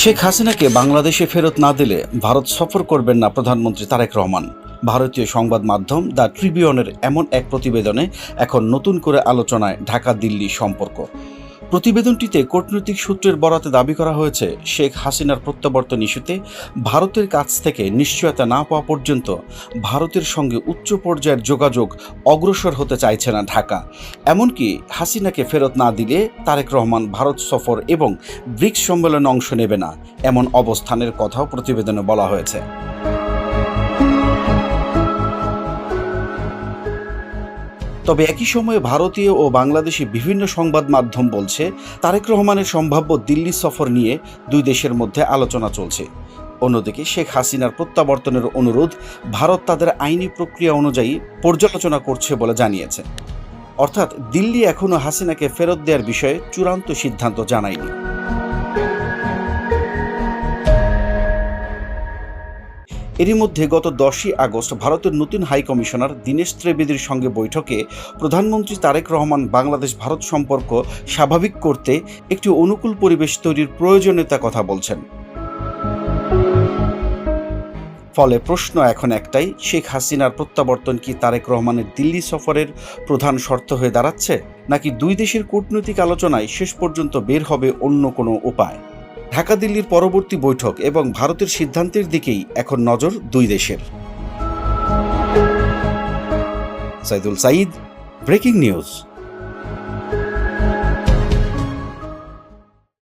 শেখ হাসিনাকে বাংলাদেশে ফেরত না দিলে ভারত সফর করবেন না প্রধানমন্ত্রী তারেক রহমান। ভারতীয় সংবাদ মাধ্যম দ্য ট্রিবিউনের এমন এক প্রতিবেদনে এখন নতুন করে আলোচনায় ঢাকা দিল্লি সম্পর্ক। প্রতিবেদনটিতে কূটনৈতিক সূত্রের বরাতে দাবি করা হয়েছে, শেখ হাসিনার প্রত্যাবর্তন ইস্যুতে ভারতের কাছ থেকে নিশ্চয়তা না পাওয়া পর্যন্ত ভারতের সঙ্গে উচ্চ পর্যায়ের যোগাযোগ অগ্রসর হতে চাইছে না ঢাকা। এমনকি হাসিনাকে ফেরত না দিলে তারেক রহমান ভারত সফর এবং ব্রিক্স সম্মেলনে অংশ নেবে না, এমন অবস্থানের কথাও প্রতিবেদনে বলা হয়েছে। তবে একই সময়ে ভারতীয় ও বাংলাদেশি বিভিন্ন সংবাদ মাধ্যম বলছে, তারেক রহমানের সম্ভাব্য দিল্লি সফর নিয়ে দুই দেশের মধ্যে আলোচনা চলছে। অন্যদিকে শেখ হাসিনার প্রত্যাবর্তনের অনুরোধ ভারত তাদের আইনি প্রক্রিয়া অনুযায়ী পর্যালোচনা করছে বলে জানিয়েছে। অর্থাৎ দিল্লি এখনও হাসিনাকে ফেরত দেওয়ার বিষয়ে চূড়ান্ত সিদ্ধান্ত জানায়নি। এরই মধ্যে গত 10ই আগস্ট ভারতের নতুন হাই কমিশনার দীনেশ ত্রিবেদীর সঙ্গে বৈঠকে প্রধানমন্ত্রী তারেক রহমান বাংলাদেশ ভারত সম্পর্ক স্বাভাবিক করতে একটি অনুকূল পরিবেশ তৈরির প্রয়োজনীয়তার কথা বলছেন। ফলে প্রশ্ন এখন একটাই, শেখ হাসিনার প্রত্যাবর্তন কি তারেক রহমানের দিল্লি সফরের প্রধান শর্ত হয়ে দাঁড়াচ্ছে, নাকি দুই দেশের কূটনৈতিক আলোচনায় শেষ পর্যন্ত বের হবে অন্য কোনো উপায়? ঢাকা দিল্লির পরবর্তী বৈঠক এবং ভারতের সিদ্ধান্তের দিকেই এখন নজর দুই দেশের। Saidul Sayeed, breaking news.